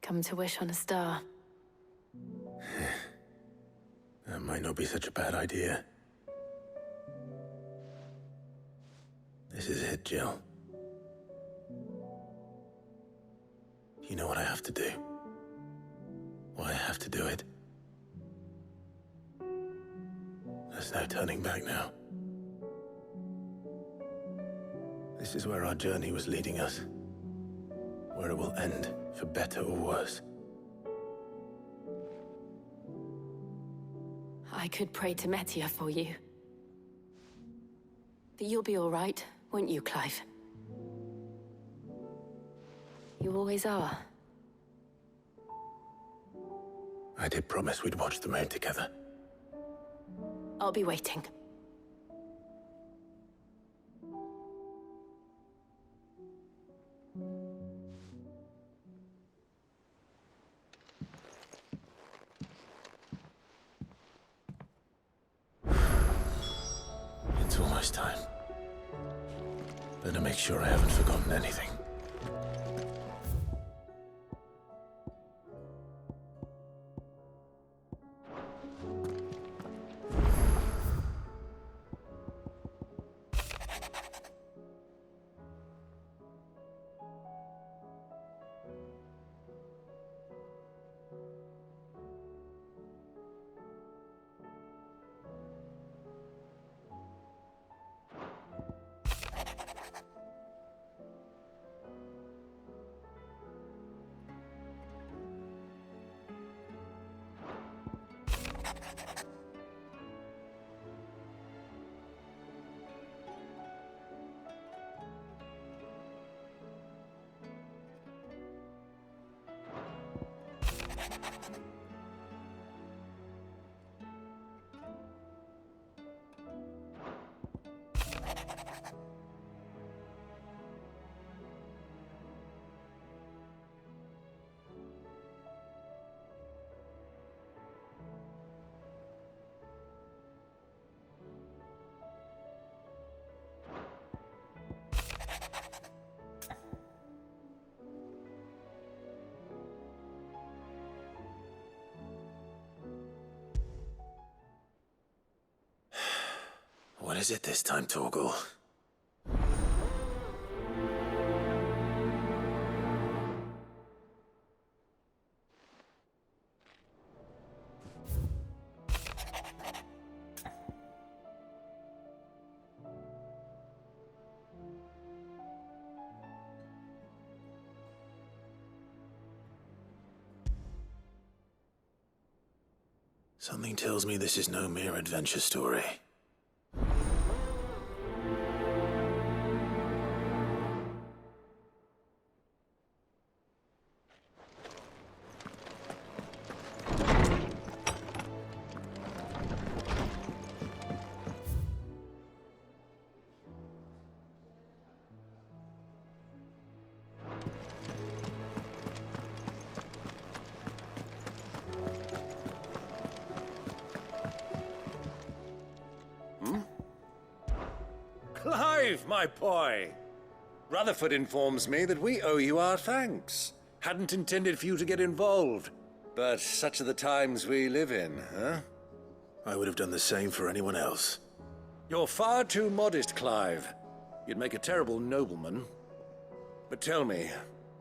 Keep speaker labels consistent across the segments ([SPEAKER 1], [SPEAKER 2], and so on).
[SPEAKER 1] Come to wish on a star.
[SPEAKER 2] That might not be such a bad idea. This is it, Jill. You know what I have to do. Why I have to do it. There's no turning back now. This is where our journey was leading us. Where it will end, for better or worse.
[SPEAKER 1] I could pray to Metia for you. But you'll be all right, won't you, Clive? You always are.
[SPEAKER 2] I did promise we'd watch the moon together.
[SPEAKER 1] I'll be waiting.
[SPEAKER 2] It's almost time. Better make sure I haven't forgotten anything. What is it this time, Torgal? Something tells me this is no mere adventure story.
[SPEAKER 3] Clive, my boy! Rutherford informs me that we owe you our thanks. Hadn't intended for you to get involved, but such are the times we live in, huh?
[SPEAKER 2] I would have done the same for anyone else.
[SPEAKER 3] You're far too modest, Clive. You'd make a terrible nobleman. But tell me,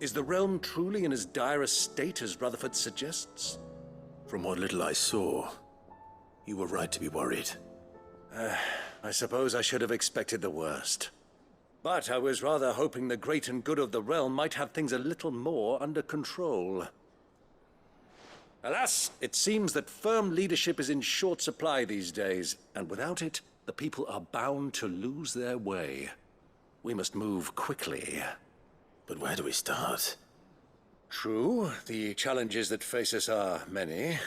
[SPEAKER 3] is the realm truly in as dire a state as Rutherford suggests?
[SPEAKER 2] From what little I saw, you were right to be worried.
[SPEAKER 3] I suppose I should have expected the worst. But I was rather hoping the great and good of the realm might have things a little more under control. Alas, it seems that firm leadership is in short supply these days, and without it, the people are bound to lose their way. We must move quickly.
[SPEAKER 2] But where do we start?
[SPEAKER 3] True, the challenges that face us are many.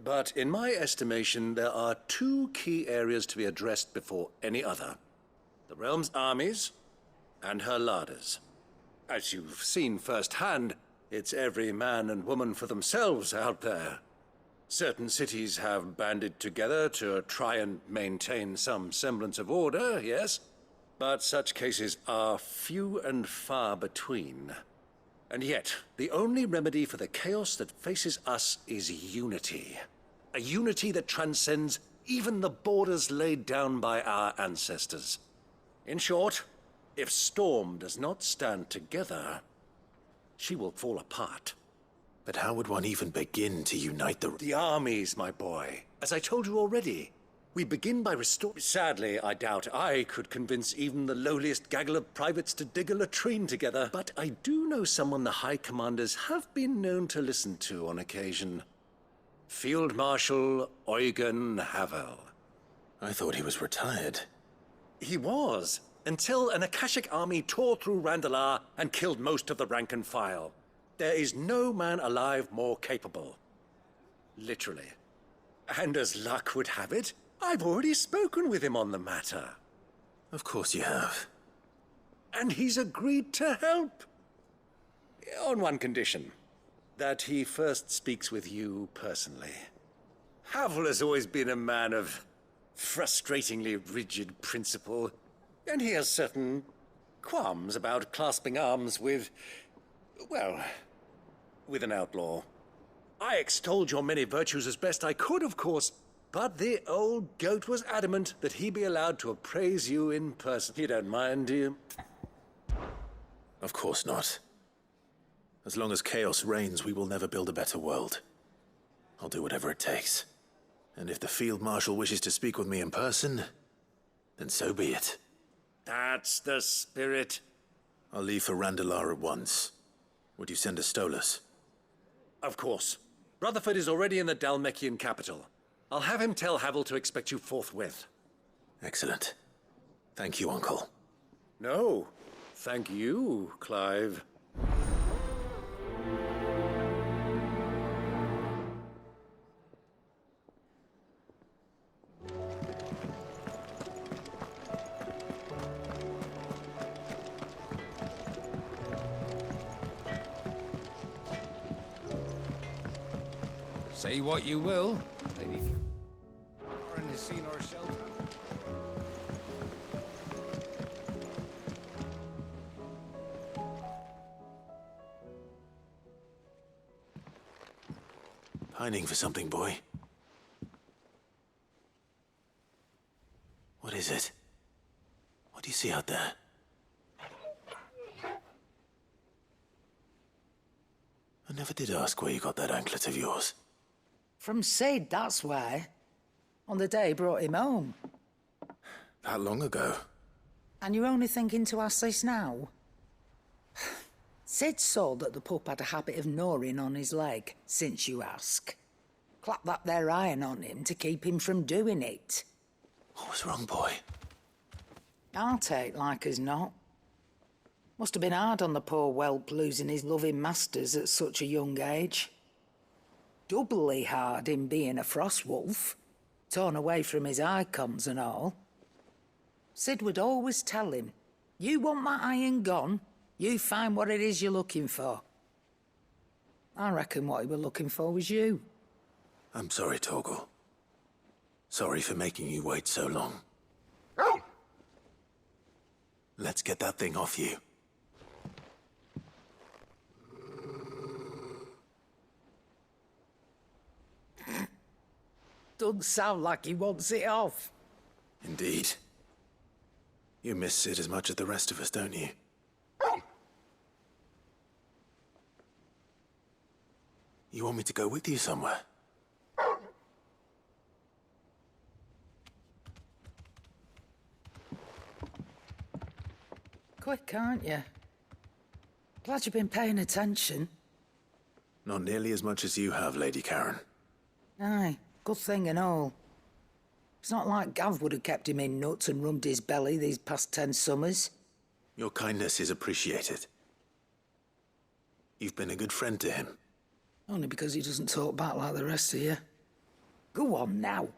[SPEAKER 3] But in my estimation, there are two key areas to be addressed before any other. The realm's armies and her larders. As you've seen firsthand, it's every man and woman for themselves out there. Certain cities have banded together to try and maintain some semblance of order, yes? But such cases are few and far between. And yet, the only remedy for the chaos that faces us is unity. A unity that transcends even the borders laid down by our ancestors. In short, if Storm does not stand together, she will fall apart.
[SPEAKER 2] But how would one even begin to unite
[SPEAKER 3] The armies, my boy. As I told you already, we begin by restoring... Sadly, I doubt I could convince even the lowliest gaggle of privates to dig a latrine together. But I do know someone the High Commanders have been known to listen to on occasion. Field Marshal Eugen Havel.
[SPEAKER 2] I thought he was retired.
[SPEAKER 3] He was, until an Akashic army tore through Randalar and killed most of the rank and file. There is no man alive more capable. Literally. And as luck would have it, I've already spoken with him on the matter.
[SPEAKER 2] Of course you have.
[SPEAKER 3] And he's agreed to help. On one condition. That he first speaks with you personally. Havel has always been a man of frustratingly rigid principle, and he has certain qualms about clasping arms with, well, with an outlaw. I extolled your many virtues as best I could, of course, but the old goat was adamant that he be allowed to appraise you in person. You don't mind, do you?
[SPEAKER 2] Of course not. As long as chaos reigns, we will never build a better world. I'll do whatever it takes. And if the Field Marshal wishes to speak with me in person, then so be it.
[SPEAKER 3] That's the spirit.
[SPEAKER 2] I'll leave for Randalar at once. Would you send a Stolas?
[SPEAKER 3] Of course. Rutherford is already in the Dalmekian capital. I'll have him tell Havel to expect you forthwith.
[SPEAKER 2] Excellent. Thank you, Uncle.
[SPEAKER 3] No, thank you, Clive.
[SPEAKER 4] Say what you will, Lady. Karen has seen our shelter.
[SPEAKER 2] Pining for something, boy. What is it? What do you see out there? I never did ask where you got that anklet of yours.
[SPEAKER 5] From Sid, that's why. On the day he brought him home.
[SPEAKER 2] That long ago?
[SPEAKER 5] And you're only thinking to ask this now? Sid saw that the pup had a habit of gnawing on his leg, since you ask. Clap that there iron on him to keep him from doing it.
[SPEAKER 2] What was wrong, boy?
[SPEAKER 5] I'll take like as not. Must have been hard on the poor whelp losing his loving masters at such a young age. Doubly hard in being a frost wolf, torn away from his icons and all. Sid would always tell him, you want that iron gone, you find what it is you're looking for. I reckon what he were looking for was you.
[SPEAKER 2] I'm sorry, Torgal. Sorry for making you wait so long. Let's get that thing off you.
[SPEAKER 5] Doesn't sound like he wants it off.
[SPEAKER 2] Indeed. You miss Sid as much as the rest of us, don't you? You want me to go with you somewhere?
[SPEAKER 5] Quick, aren't you? Glad you've been paying attention.
[SPEAKER 2] Not nearly as much as you have, Lady Karen.
[SPEAKER 5] Aye, good thing and all. It's not like Gav would have kept him in nuts and rubbed his belly these past 10 summers.
[SPEAKER 2] Your kindness is appreciated. You've been a good friend to him.
[SPEAKER 5] Only because he doesn't talk back like the rest of you. Go on now.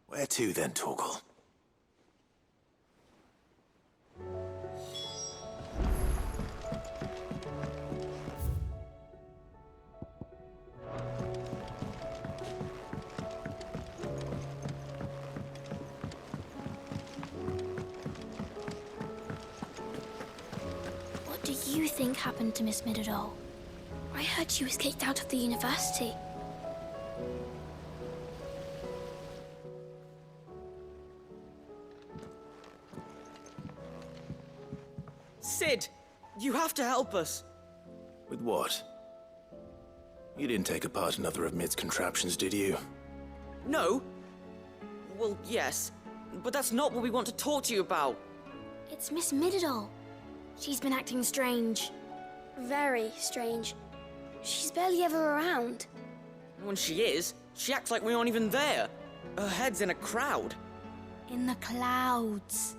[SPEAKER 2] Where to then, Torgal?
[SPEAKER 6] What do you think happened to Miss Middledore? I heard she was kicked out of the university.
[SPEAKER 7] Sid, you have to help us.
[SPEAKER 2] With what? You didn't take apart another of Mid's contraptions, did you?
[SPEAKER 7] No? Well, yes, but that's not what we want to talk to you about.
[SPEAKER 6] It's Miss Middledore. She's been acting strange. Very strange. She's barely ever around.
[SPEAKER 7] When she is, she acts like we aren't even there. Her head's in a crowd.
[SPEAKER 6] In the clouds.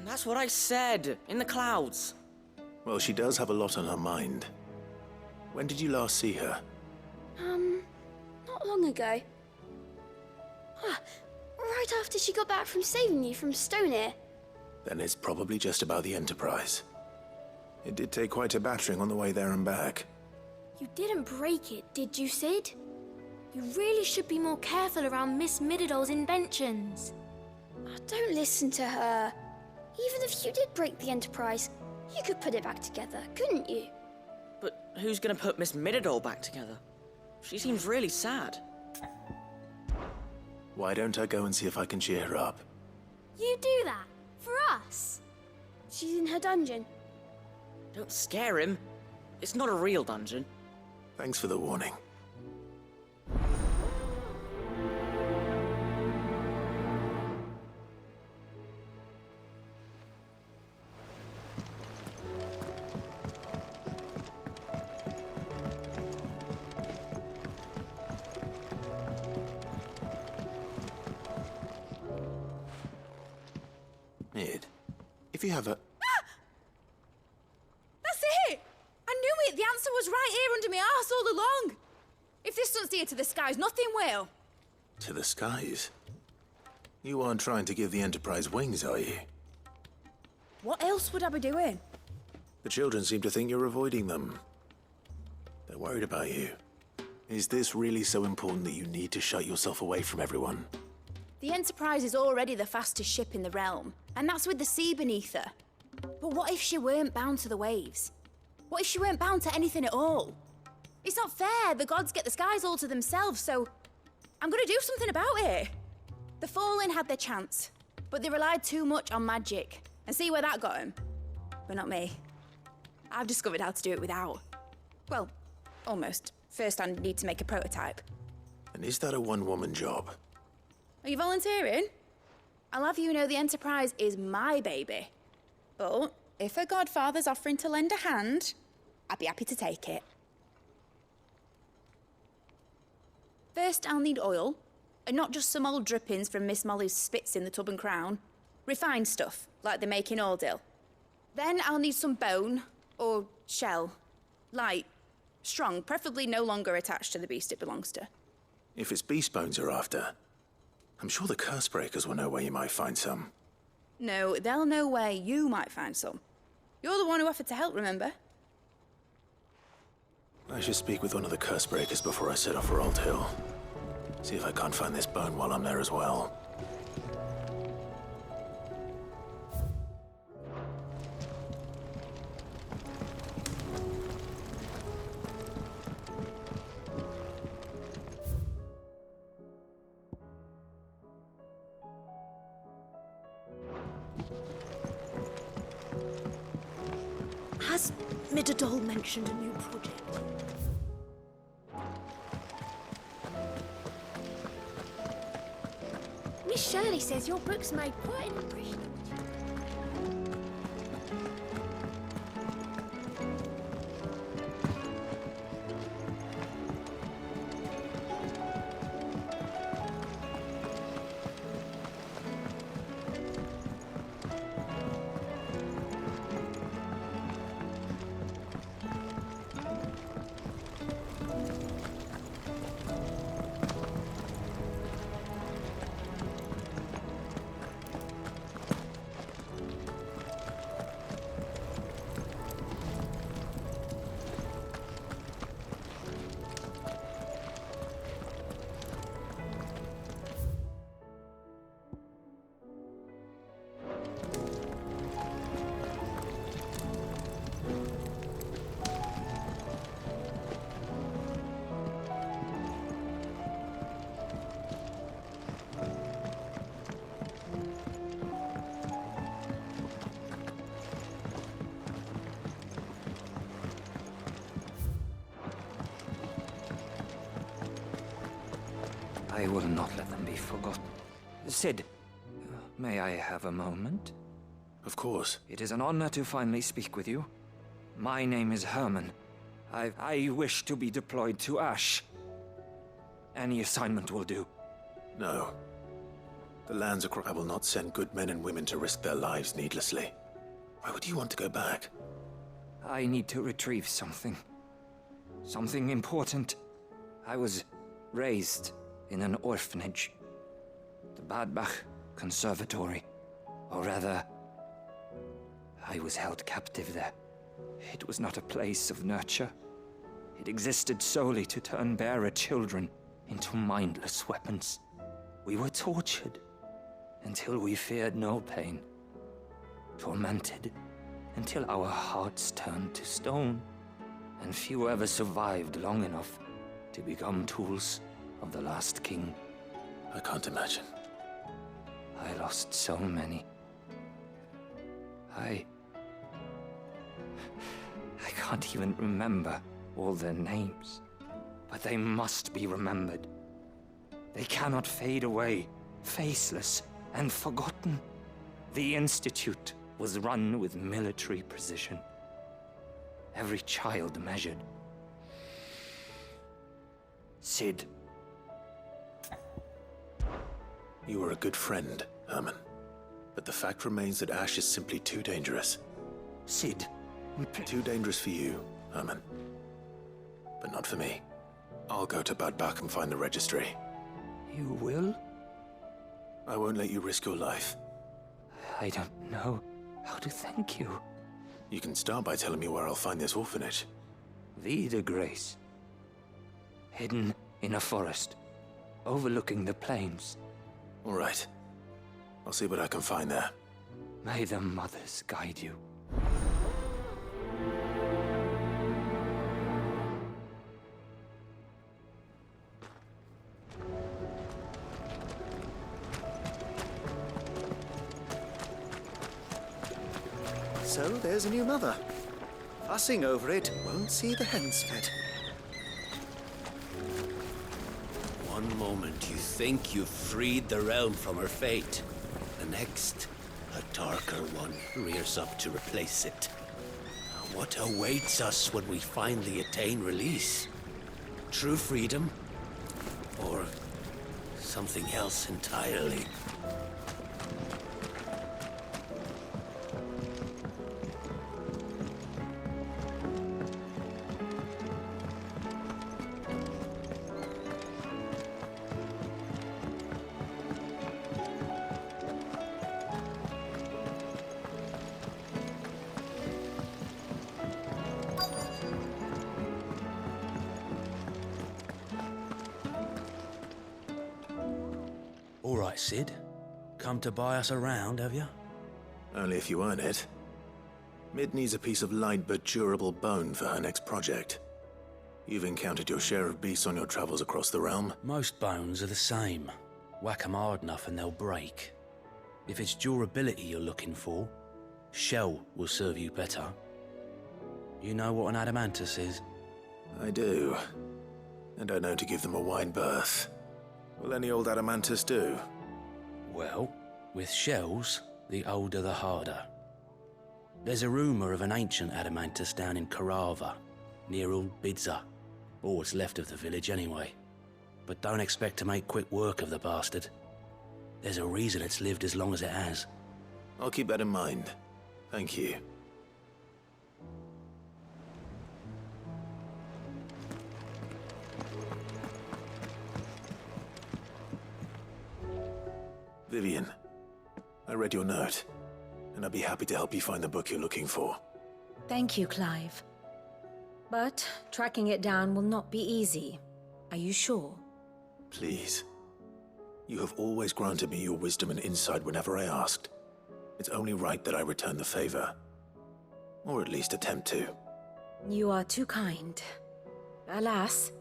[SPEAKER 7] That's what I said, in the clouds.
[SPEAKER 2] Well, she does have a lot on her mind. When did you last see her?
[SPEAKER 6] Not long ago. Right after she got back from saving you from Stonehenge.
[SPEAKER 2] Then it's probably just about the Enterprise. It did take quite a battering on the way there and back.
[SPEAKER 6] You didn't break it, did you, Sid? You really should be more careful around Miss Middeldore's inventions. Don't listen to her. Even if you did break the Enterprise, you could put it back together, couldn't you?
[SPEAKER 7] But who's gonna put Miss Middledore back together? She seems really sad.
[SPEAKER 2] Why don't I go and see if I can cheer her up?
[SPEAKER 6] You do that? For us? She's in her dungeon.
[SPEAKER 7] Don't scare him. It's not a real dungeon.
[SPEAKER 2] Thanks for the warning. Mid, if you have a...
[SPEAKER 8] That's it! I knew it! The answer was right here under my arse all along! If this doesn't steer to the skies, nothing will!
[SPEAKER 2] To the skies? You aren't trying to give the Enterprise wings, are you?
[SPEAKER 8] What else would I be doing?
[SPEAKER 2] The children seem to think you're avoiding them. They're worried about you. Is this really so important that you need to shut yourself away from everyone?
[SPEAKER 8] The Enterprise is already the fastest ship in the realm, and that's with the sea beneath her. But what if she weren't bound to the waves? What if she weren't bound to anything at all? It's not fair. The gods get the skies all to themselves, so I'm gonna do something about it. The Fallen had their chance, but they relied too much on magic. And see where that got them? But not me. I've discovered how to do it without. Well, almost. First I need to make a prototype.
[SPEAKER 2] And is that a one-woman job?
[SPEAKER 8] Are you volunteering? I'll have you know the Enterprise is my baby. But if her godfather's offering to lend a hand, I'd be happy to take it. First, I'll need oil, and not just some old drippings from Miss Molly's spits in the Tub and Crown. Refined stuff, like they make in Ordill. Then I'll need some bone, or shell. Light, strong, preferably no longer attached to the beast it belongs to.
[SPEAKER 2] If it's beast bones you're after, I'm sure the curse breakers will know where you might find some.
[SPEAKER 8] No, they'll know where you might find some. You're the one who offered to help, remember?
[SPEAKER 2] I should speak with one of the curse breakers before I set off for Old Hill. See if I can't find this bone while I'm there as well.
[SPEAKER 6] Has Middledore mentioned a new project? Miss Shirley says your books made quite an impression.
[SPEAKER 4] I will not let them be forgotten. Sid, may I have a moment?
[SPEAKER 2] Of course.
[SPEAKER 4] It is an honor to finally speak with you. My name is Herman. I wish to be deployed to Ash. Any assignment will do.
[SPEAKER 2] No. The lands across. I will not send good men and women to risk their lives needlessly. Why would you want to go back?
[SPEAKER 4] I need to retrieve something. Something important. I was raised in an orphanage. The Badbach Conservatory. Or rather, I was held captive there. It was not a place of nurture. It existed solely to turn bearer children into mindless weapons. We were tortured until we feared no pain. Tormented until our hearts turned to stone. And few ever survived long enough to become tools of the last king.
[SPEAKER 2] I can't imagine.
[SPEAKER 4] I lost so many. I can't even remember all their names. But they must be remembered. They cannot fade away, faceless and forgotten. The Institute was run with military precision. Every child measured. Sid.
[SPEAKER 2] You were a good friend, Herman. But the fact remains that Ash is simply too dangerous.
[SPEAKER 4] Sid.
[SPEAKER 2] Too dangerous for you, Herman. But not for me. I'll go to Bad Bach and find the registry.
[SPEAKER 4] You will?
[SPEAKER 2] I won't let you risk your life.
[SPEAKER 4] I don't know how to thank you.
[SPEAKER 2] You can start by telling me where I'll find this orphanage.
[SPEAKER 4] Vie de Grace. Hidden in a forest, overlooking the plains.
[SPEAKER 2] All right. I'll see what I can find there.
[SPEAKER 4] May the mothers guide you.
[SPEAKER 3] So there's a new mother. Fussing over it won't see the hens fed.
[SPEAKER 9] One moment you think you've freed the realm from her fate. The next, a darker one rears up to replace it. What awaits us when we finally attain release? True freedom? Or something else entirely? All right, Sid. Come to buy us around, have you?
[SPEAKER 2] Only if you earn it. Mid needs a piece of light but durable bone for her next project. You've encountered your share of beasts on your travels across the realm.
[SPEAKER 9] Most bones are the same. Whack 'em hard enough and they'll break. If it's durability you're looking for, shell will serve you better. You know what an adamantus is?
[SPEAKER 2] I do. And I know to give them a wide berth. Will any old adamantus do?
[SPEAKER 9] Well, with shells, the older the harder. There's a rumour of an ancient adamantus down in Karava, near Old Bidza, or what's left of the village anyway. But don't expect to make quick work of the bastard. There's a reason it's lived as long as it has.
[SPEAKER 2] I'll keep that in mind. Thank you. Vivian, I read your note, and I'd be happy to help you find the book you're looking for.
[SPEAKER 10] Thank you, Clive. But tracking it down will not be easy. Are you sure?
[SPEAKER 2] Please. You have always granted me your wisdom and insight whenever I asked. It's only right that I return the favor. Or at least attempt to.
[SPEAKER 10] You are too kind. Alas,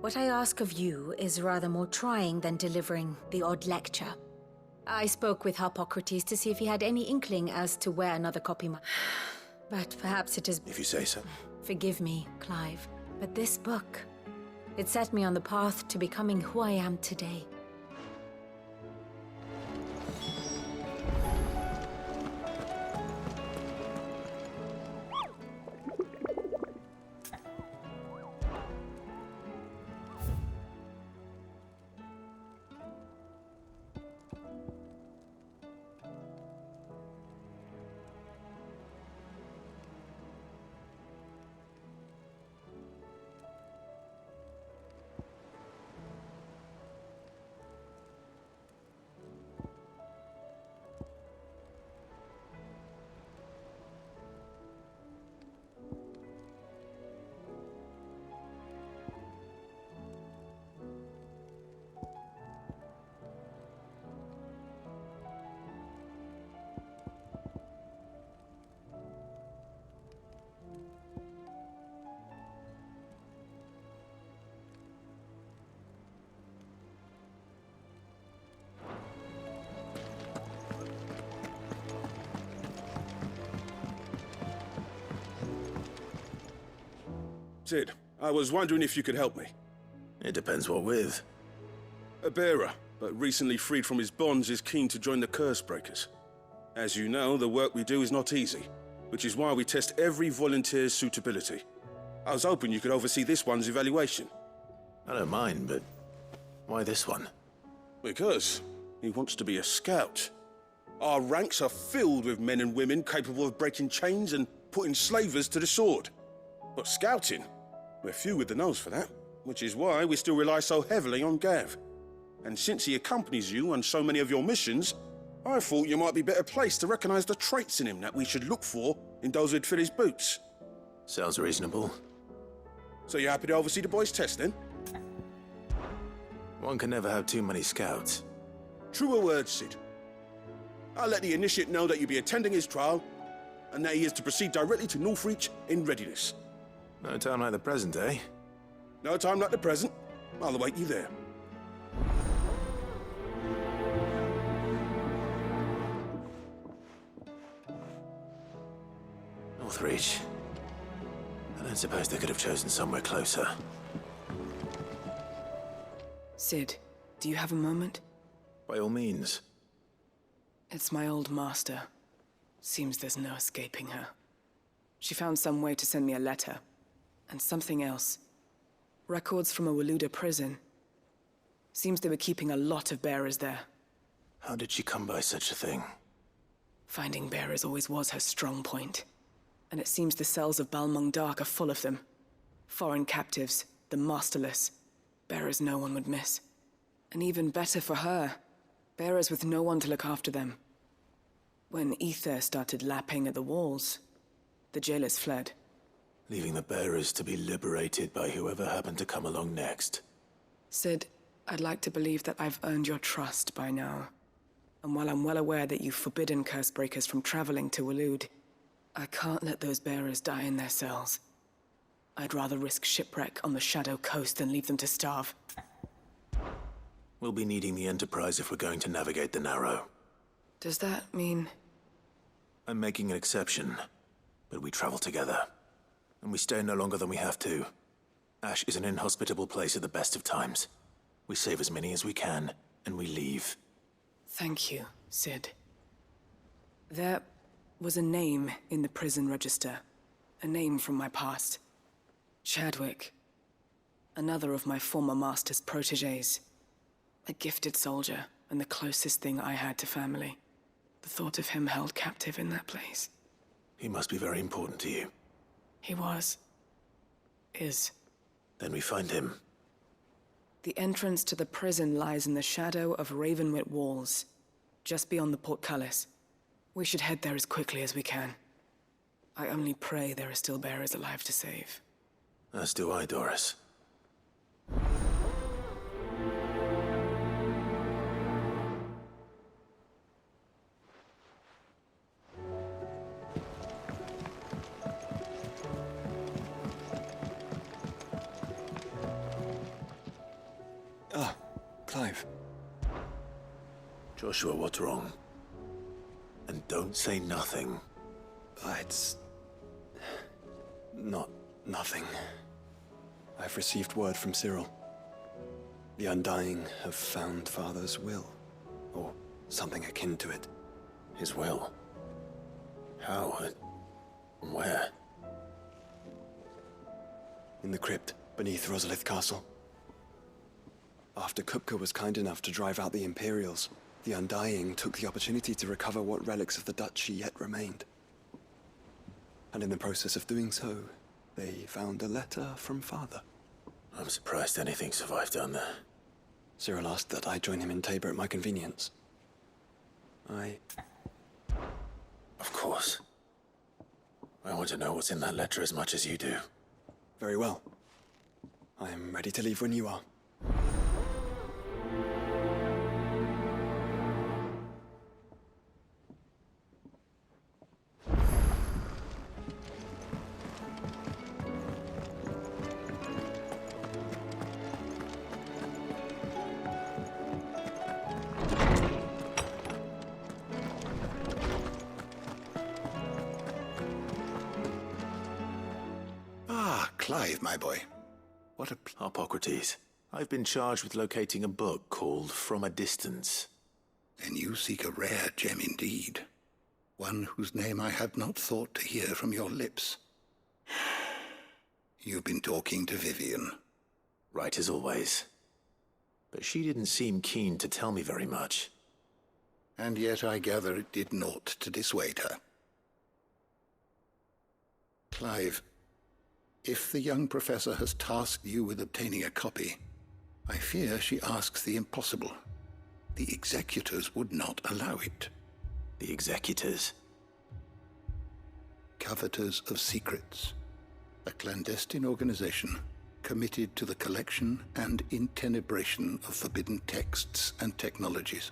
[SPEAKER 10] what I ask of you is rather more trying than delivering the odd lecture. I spoke with Harpocrates to see if he had any inkling as to where another copy might... But perhaps it is...
[SPEAKER 2] If you say so.
[SPEAKER 10] Forgive me, Clive, but this book... It set me on the path to becoming who I am today.
[SPEAKER 11] Sid, I was wondering if you could help me.
[SPEAKER 2] It depends what with.
[SPEAKER 11] A bearer, but recently freed from his bonds, is keen to join the Curse Breakers. As you know, the work we do is not easy, which is why we test every volunteer's suitability. I was hoping you could oversee this one's evaluation.
[SPEAKER 2] I don't mind, but why this one?
[SPEAKER 11] Because he wants to be a scout. Our ranks are filled with men and women capable of breaking chains and putting slavers to the sword. But scouting, we're few with the nose for that, which is why we still rely so heavily on Gav. And since he accompanies you on so many of your missions, I thought you might be better placed to recognize the traits in him that we should look for in those who'd fill his boots.
[SPEAKER 2] Sounds reasonable.
[SPEAKER 11] So you happy to oversee the boys' test, then?
[SPEAKER 2] One can never have too many scouts.
[SPEAKER 11] Truer words, Sid. I'll let the initiate know that you'll be attending his trial, and that he is to proceed directly to Northreach in readiness.
[SPEAKER 2] No time like the present, eh?
[SPEAKER 11] No time like the present. I'll await you there.
[SPEAKER 2] Northreach. I don't suppose they could have chosen somewhere closer.
[SPEAKER 12] Sid, do you have a moment?
[SPEAKER 2] By all means.
[SPEAKER 12] It's my old master. Seems there's no escaping her. She found some way to send me a letter. And something else. Records from a Waluda prison. Seems they were keeping a lot of bearers there.
[SPEAKER 2] How did she come by such a thing?
[SPEAKER 12] Finding bearers always was her strong point. And it seems the cells of Balmung Dark are full of them. Foreign captives, the masterless. Bearers no one would miss. And even better for her, bearers with no one to look after them. When ether started lapping at the walls, the jailers fled.
[SPEAKER 2] Leaving the bearers to be liberated by whoever happened to come along next.
[SPEAKER 12] Sid, I'd like to believe that I've earned your trust by now. And while I'm well aware that you've forbidden curse breakers from traveling to Waloed, I can't let those bearers die in their cells. I'd rather risk shipwreck on the Shadow Coast than leave them to starve.
[SPEAKER 2] We'll be needing the Enterprise if we're going to navigate the Narrow.
[SPEAKER 12] Does that mean...
[SPEAKER 2] I'm making an exception, but we travel together. And we stay no longer than we have to. Ash is an inhospitable place at the best of times. We save as many as we can, and we leave.
[SPEAKER 12] Thank you, Sid. There was a name in the prison register. A name from my past. Chadwick. Another of my former master's protégés. A gifted soldier, and the closest thing I had to family. The thought of him held captive in that place.
[SPEAKER 2] He must be very important to you.
[SPEAKER 12] He was. Is.
[SPEAKER 2] Then we find him.
[SPEAKER 12] The entrance to the prison lies in the shadow of Ravenwit Walls, just beyond the portcullis. We should head there as quickly as we can. I only pray there are still bearers alive to save.
[SPEAKER 2] As do I, Doris.
[SPEAKER 13] Clive.
[SPEAKER 2] Joshua, what's wrong? And don't say nothing.
[SPEAKER 13] It's... not nothing. I've received word from Cyril. The Undying have found Father's will, or something akin to it.
[SPEAKER 2] His will? How? Where?
[SPEAKER 13] In the crypt beneath Rosalith Castle. After Kupka was kind enough to drive out the Imperials, the Undying took the opportunity to recover what relics of the Duchy yet remained. And in the process of doing so, they found a letter from Father.
[SPEAKER 2] I'm surprised anything survived down there.
[SPEAKER 13] Cyril asked that I join him in Tabor at my convenience.
[SPEAKER 2] Of course. I want to know what's in that letter as much as you do.
[SPEAKER 13] Very well. I am ready to leave when you are.
[SPEAKER 14] Clive, my boy. What a...
[SPEAKER 2] Harpocrates, I've been charged with locating a book called From a Distance.
[SPEAKER 14] Then you seek a rare gem indeed. One whose name I had not thought to hear from your lips. You've been talking to Vivian.
[SPEAKER 2] Right as always. But she didn't seem keen to tell me very much.
[SPEAKER 14] And yet I gather it did naught to dissuade her. Clive, if the young professor has tasked you with obtaining a copy, I fear she asks the impossible. The executors would not allow it.
[SPEAKER 2] The executors?
[SPEAKER 14] Coveters of Secrets. A clandestine organization committed to the collection and intenebration of forbidden texts and technologies.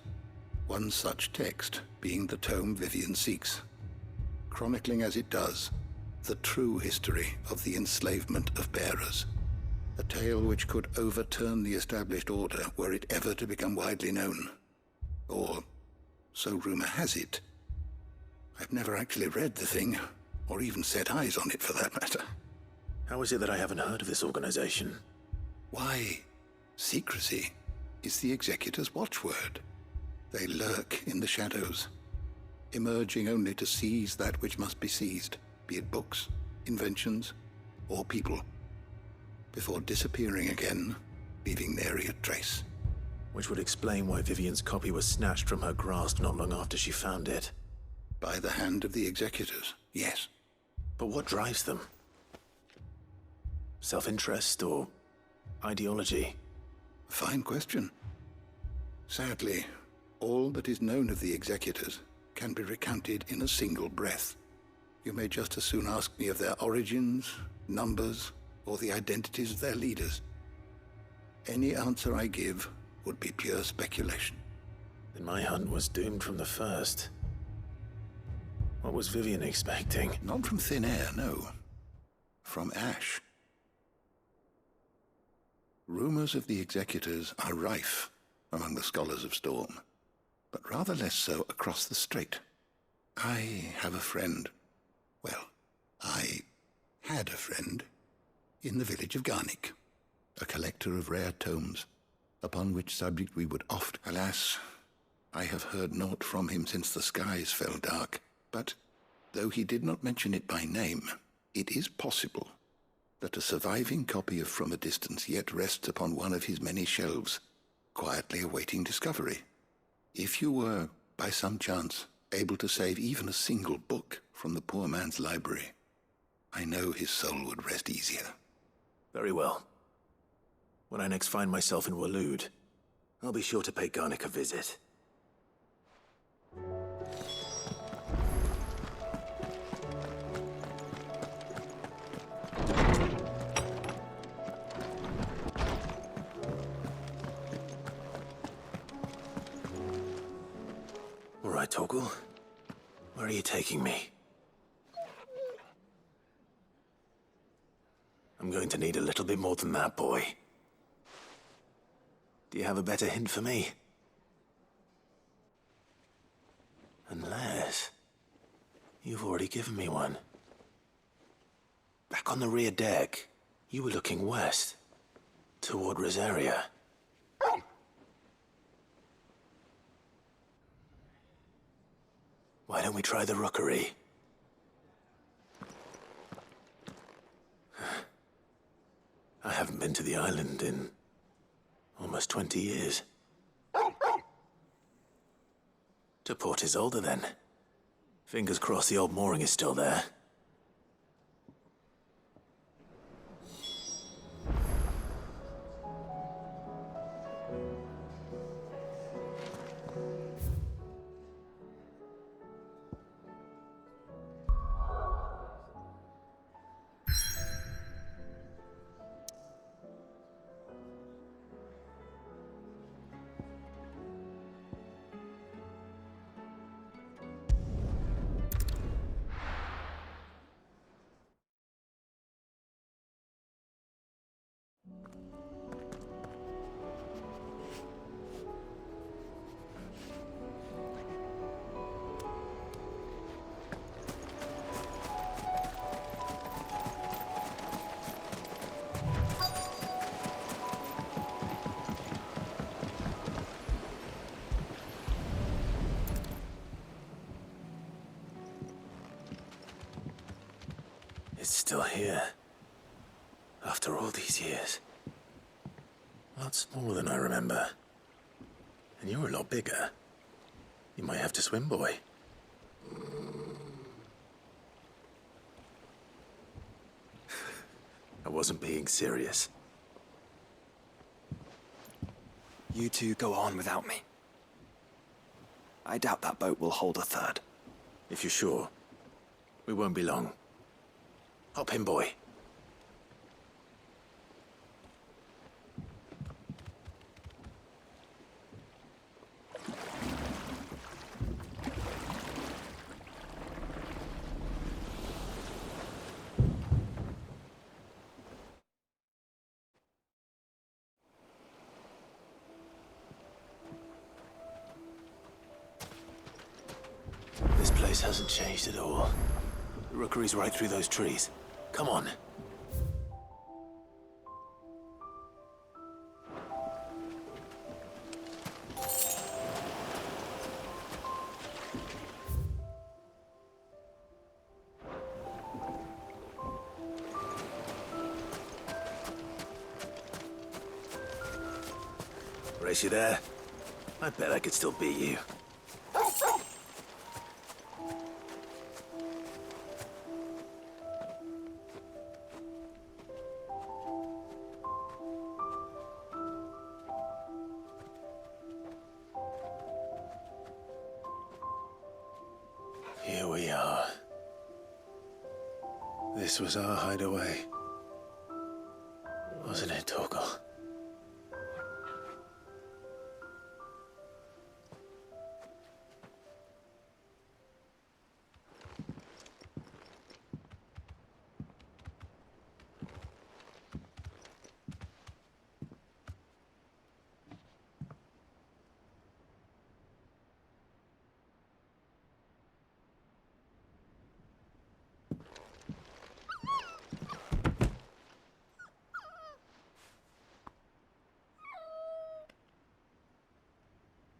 [SPEAKER 14] One such text being the tome Vivian seeks, chronicling as it does the true history of the enslavement of bearers. A tale which could overturn the established order were it ever to become widely known. Or, so rumor has it. I've never actually read the thing, or even set eyes on it for that matter.
[SPEAKER 2] How is it that I haven't heard of this organization?
[SPEAKER 14] Why, secrecy is the executor's watchword. They lurk in the shadows, emerging only to seize that which must be seized, be it books, inventions, or people, before disappearing again, leaving nary a trace.
[SPEAKER 2] Which would explain why Vivian's copy was snatched from her grasp not long after she found it.
[SPEAKER 14] By the hand of the executors, yes.
[SPEAKER 2] But what drives them? Self-interest or ideology?
[SPEAKER 14] Fine question. Sadly, all that is known of the executors can be recounted in a single breath. You may just as soon ask me of their origins, numbers, or the identities of their leaders. Any answer I give would be pure speculation.
[SPEAKER 2] Then my hunt was doomed from the first. What was Vivian expecting?
[SPEAKER 14] Not from thin air, no. From ash. Rumors of the executors are rife among the scholars of Storm, but rather less so across the strait. I have a friend. Well, I had a friend in the village of Garnick, a collector of rare tomes, upon which subject we would oft, alas, I have heard naught from him since the skies fell dark. But, though he did not mention it by name, it is possible that a surviving copy of From a Distance yet rests upon one of his many shelves, quietly awaiting discovery. If you were, by some chance, able to save even a single book from the poor man's library, I know his soul would rest easier.
[SPEAKER 2] Very well. When I next find myself in Waloed, I'll be sure to pay Garnick a visit. All right, Torgal. Where are you taking me? I'm going to need a little bit more than that, boy. Do you have a better hint for me? Unless... you've already given me one. Back on the rear deck, you were looking west. Toward Rosaria. Why don't we try the rookery? I haven't been to the island in almost 20 years. To Port Isolde, then. Fingers crossed the old mooring is still there. It's still here. After all these years. A lot smaller than I remember. And you're a lot bigger. You might have to swim, boy. I wasn't being serious.
[SPEAKER 13] You two go on without me. I doubt that boat will hold a third.
[SPEAKER 2] If you're sure, we won't be long. Hop in, boy. This place hasn't changed at all. The rookery's right through those trees. Come on. Race you there? I bet I could still beat you. Here we are. This was our hideaway. Wasn't it, Torgal?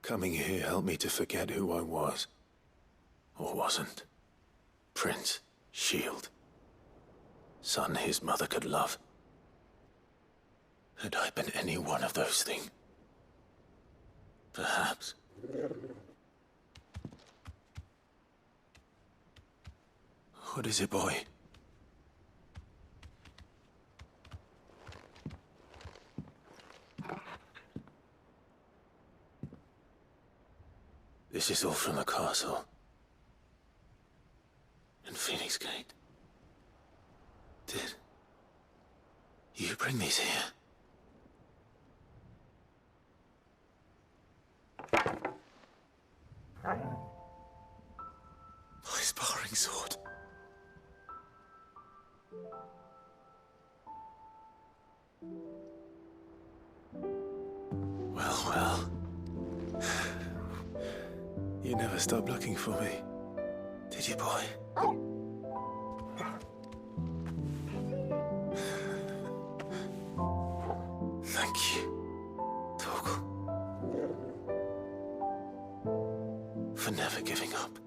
[SPEAKER 2] Coming here helped me to forget who I was. Or wasn't. Prince, shield. Son his mother could love. Had I been any one of those things? Perhaps. What is it, boy? This is all from the castle. In Phoenix Gate. Did you bring these here? My sparring sword. Well. You never stopped looking for me, did you, boy? For never giving up.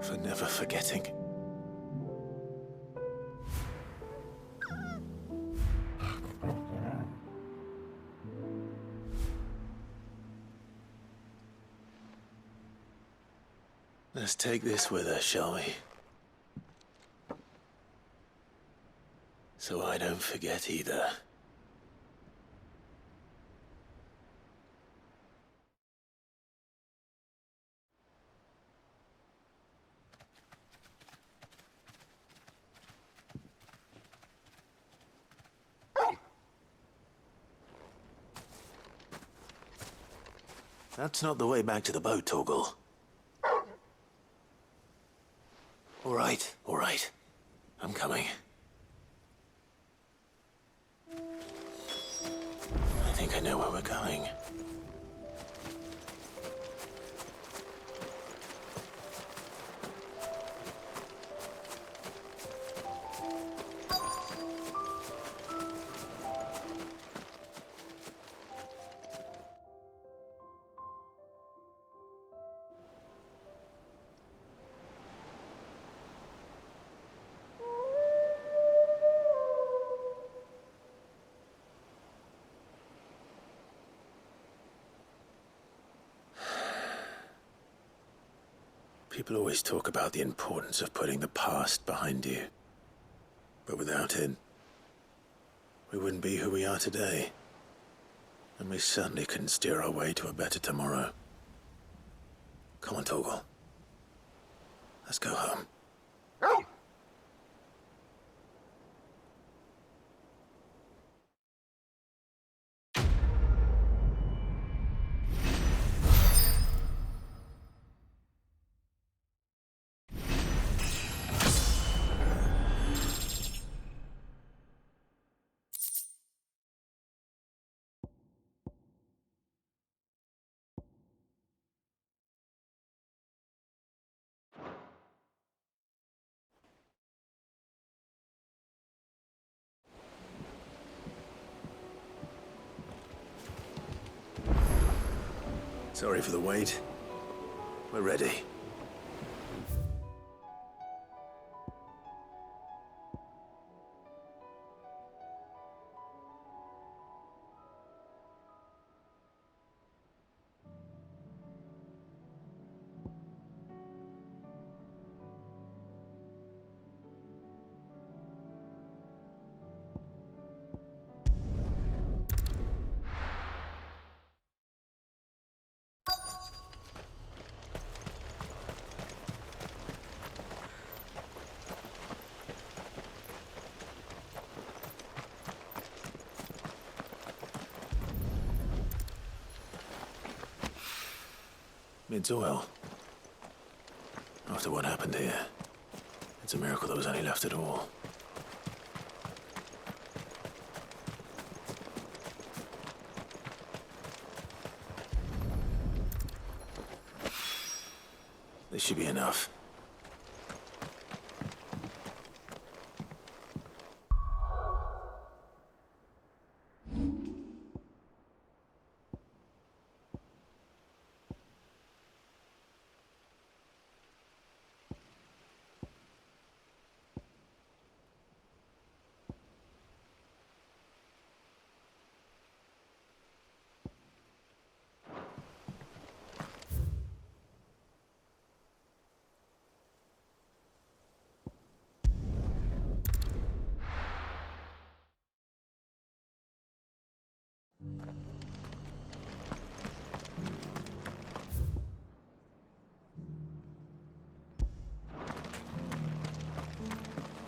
[SPEAKER 2] For never forgetting. Let's take this with us, shall we? So I don't forget either. That's not the way back to the boat, Torgal. All right. I'm coming. I think I know where we're going. People always talk about the importance of putting the past behind you. But without it, we wouldn't be who we are today. And we certainly couldn't steer our way to a better tomorrow. Come on, Torgal. Let's go home. Sorry for the wait. We're ready. It's oil. After what happened here, it's a miracle there was any left at all. This should be enough.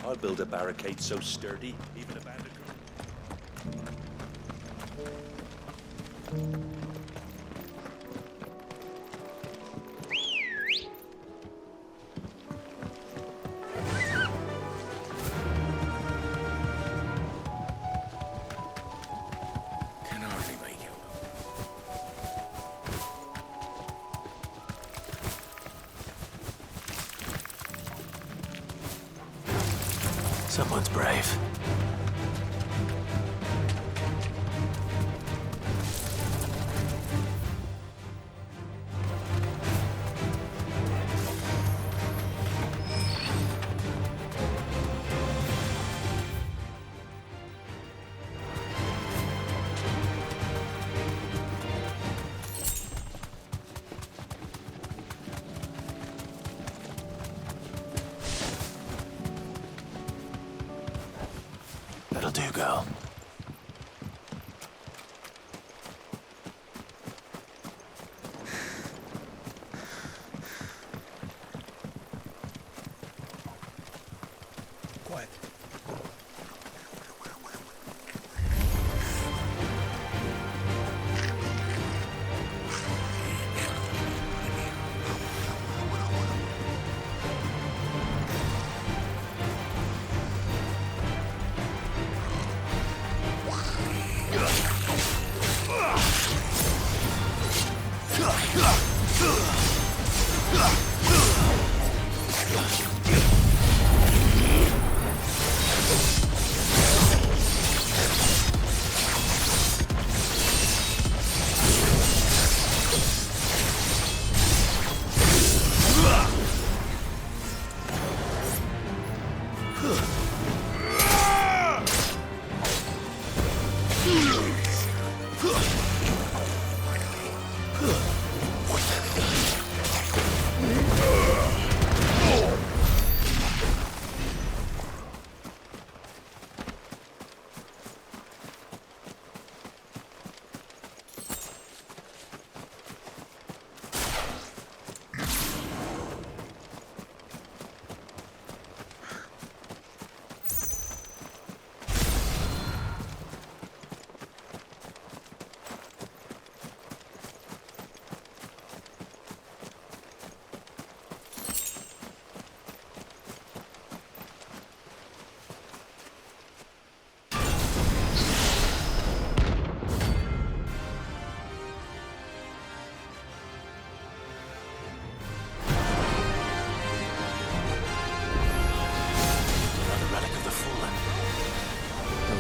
[SPEAKER 9] I'll build a barricade so sturdy, even a bandit.
[SPEAKER 3] Can hardly make it.
[SPEAKER 2] Someone's brave. That'll do, girl.
[SPEAKER 11] Quiet.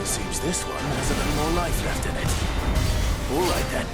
[SPEAKER 2] Seems this one has a little more life left in it. All right then.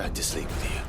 [SPEAKER 2] back to sleep with you.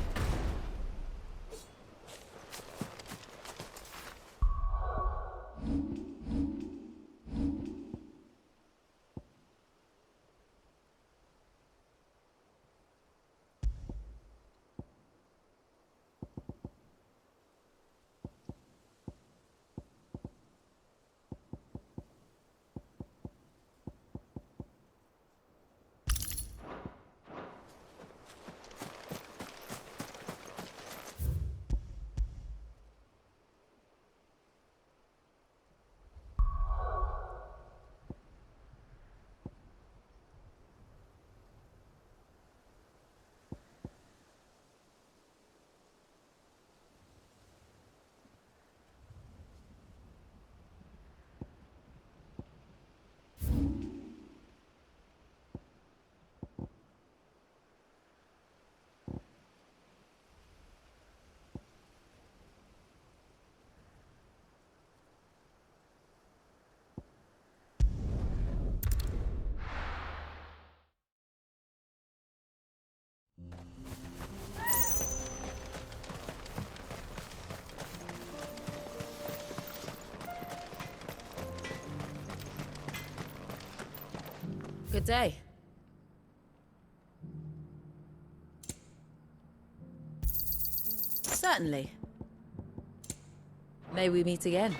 [SPEAKER 15] Good day. Certainly. May we meet again.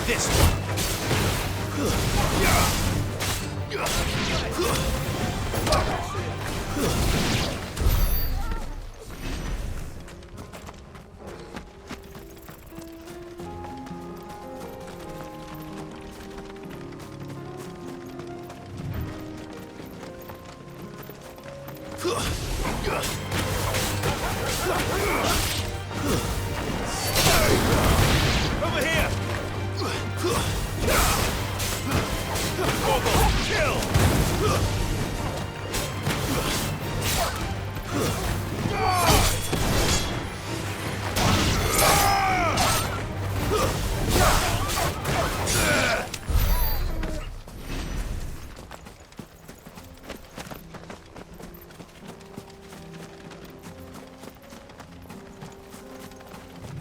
[SPEAKER 9] This one.
[SPEAKER 16] Over here! Orgo, kill!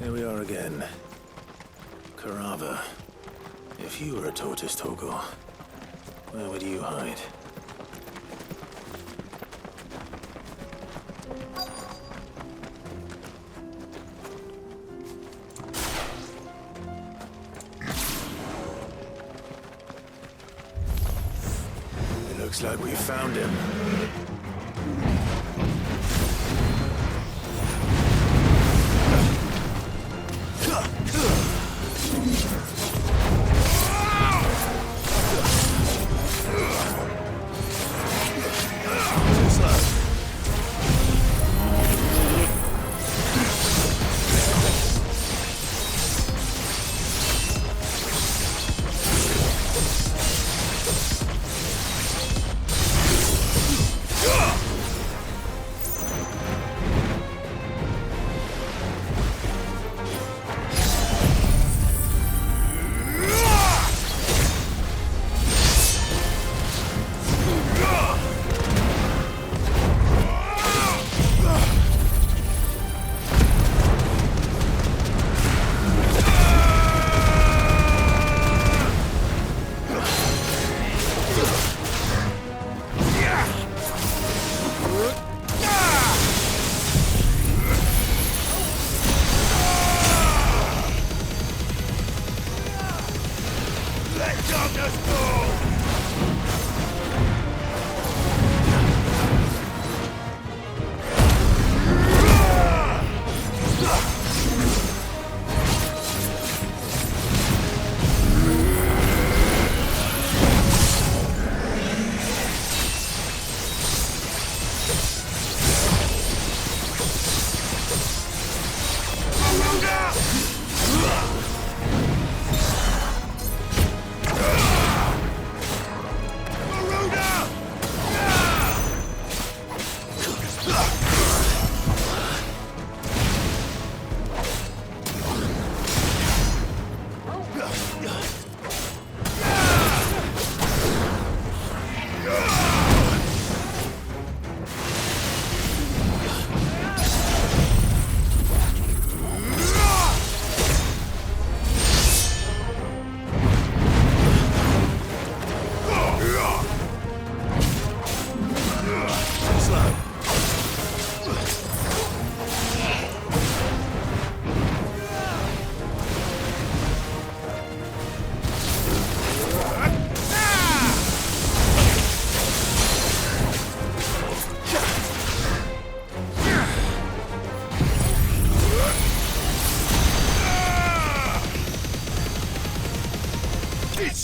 [SPEAKER 2] Here we are again. Carava. If you were a tortoise, Torgor, where would you hide? It looks like we found him.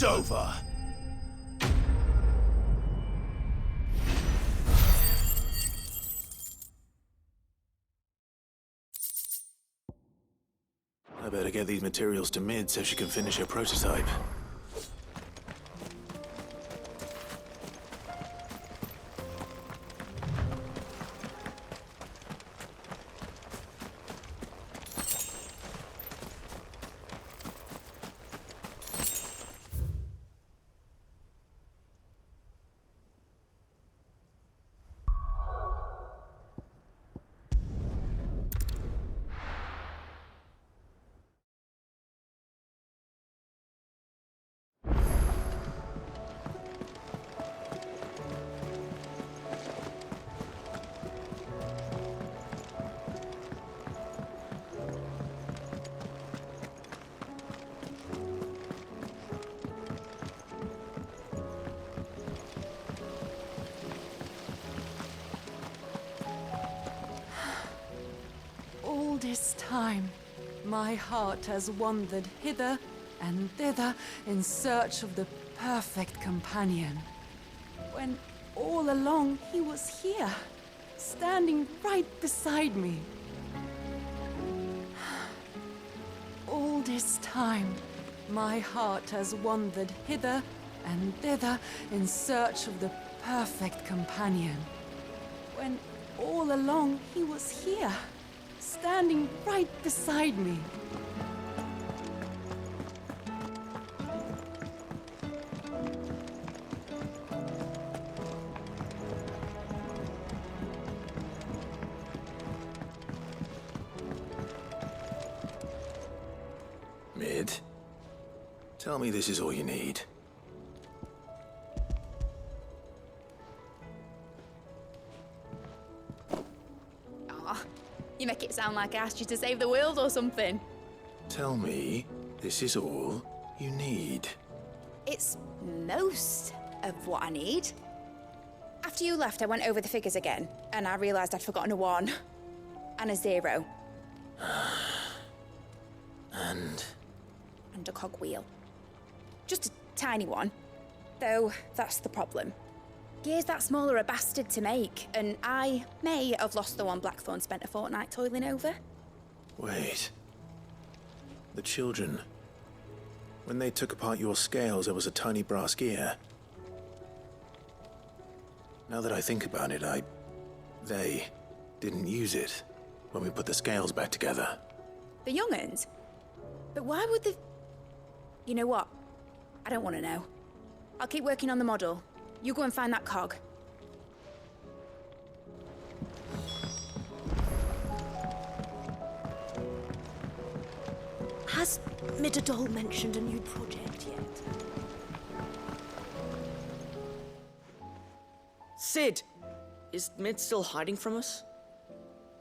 [SPEAKER 2] It's over. I better get these materials to Mid so she can finish her prototype.
[SPEAKER 16] All this time, my heart has wandered hither and thither in search of the perfect companion. When all along he was here, standing right beside me. All this time, my heart has wandered hither and thither in search of the perfect companion. When all along he was here, standing right beside me.
[SPEAKER 2] Mid, tell me this is all you need.
[SPEAKER 8] You make it sound like I asked you to save the world or something.
[SPEAKER 2] Tell me this is all you need.
[SPEAKER 8] It's most of what I need. After you left, I went over the figures again, and I realised I'd forgotten a 1 and a 0.
[SPEAKER 2] And
[SPEAKER 8] a cogwheel. Just a tiny one. Though, that's the problem. Gears that small are a bastard to make, and I may have lost the one Blackthorn spent a fortnight toiling over.
[SPEAKER 2] wait. The children. When they took apart your scales, there was a tiny brass gear. Now that I think about it, they didn't use it when we put the scales back together.
[SPEAKER 8] The young'uns? But why would the... You know what? I don't want to know. I'll keep working on the model. You go and find that cog.
[SPEAKER 17] Has Midadol mentioned a new project yet?
[SPEAKER 7] Sid! Is Mid still hiding from us?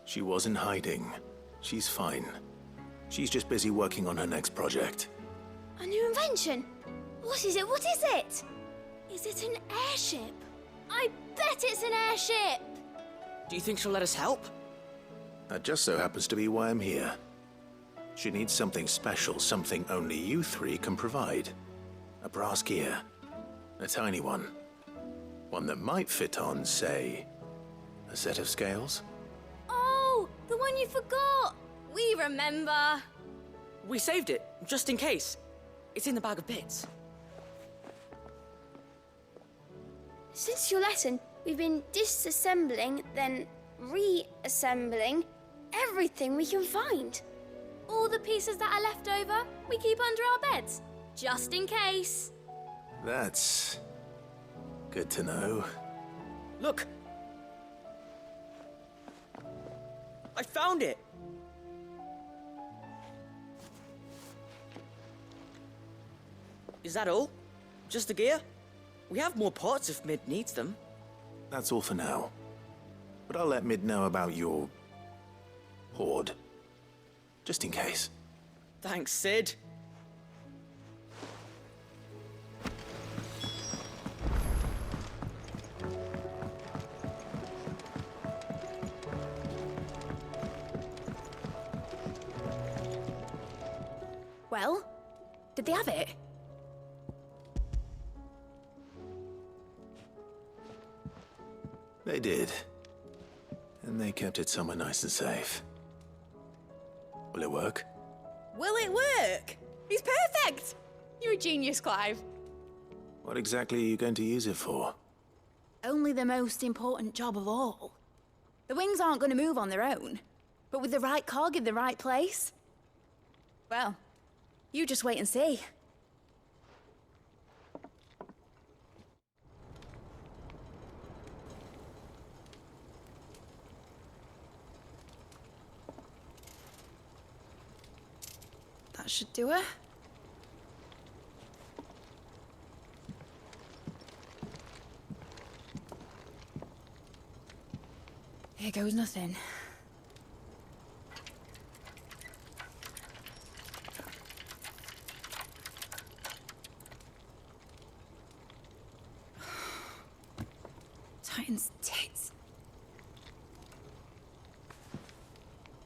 [SPEAKER 2] She wasn't hiding. She's fine. She's just busy working on her next project.
[SPEAKER 6] A new invention? What is it? What is it? Is it an airship? I bet it's an airship!
[SPEAKER 7] Do you think she'll let us help?
[SPEAKER 2] That just so happens to be why I'm here. She needs something special, something only you three can provide. A brass gear. A tiny one. One that might fit on, say, a set of scales?
[SPEAKER 6] Oh, the one you forgot! We remember!
[SPEAKER 7] We saved it, just in case. It's in the bag of bits.
[SPEAKER 6] Since your lesson, we've been disassembling, then reassembling everything we can find. All the pieces that are left over, we keep under our beds, just in case.
[SPEAKER 2] That's good to know.
[SPEAKER 7] Look! I found it! Is that all? Just the gear? We have more parts if Mid needs them.
[SPEAKER 2] That's all for now. But I'll let Mid know about your hoard. Just in case.
[SPEAKER 7] Thanks, Sid.
[SPEAKER 8] Well, did they have it?
[SPEAKER 2] They did. And they kept it somewhere nice and safe. Will it work?
[SPEAKER 8] Will it work? He's perfect! You're a genius, Clive.
[SPEAKER 2] What exactly are you going to use it for?
[SPEAKER 8] Only the most important job of all. The wings aren't going to move on their own. But with the right cog in the right place... well, you just wait and see. That should do it. Here goes nothing. Titan's tits.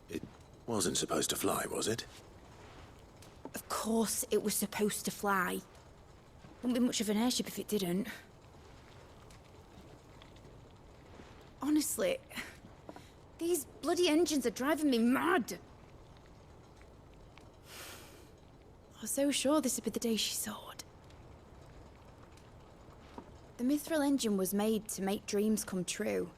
[SPEAKER 2] It wasn't supposed to fly, was it?
[SPEAKER 8] Of course it was supposed to fly. Wouldn't be much of an airship if it didn't. Honestly, these bloody engines are driving me mad. I was so sure this would be the day she soared. The mithril engine was made to make dreams come true.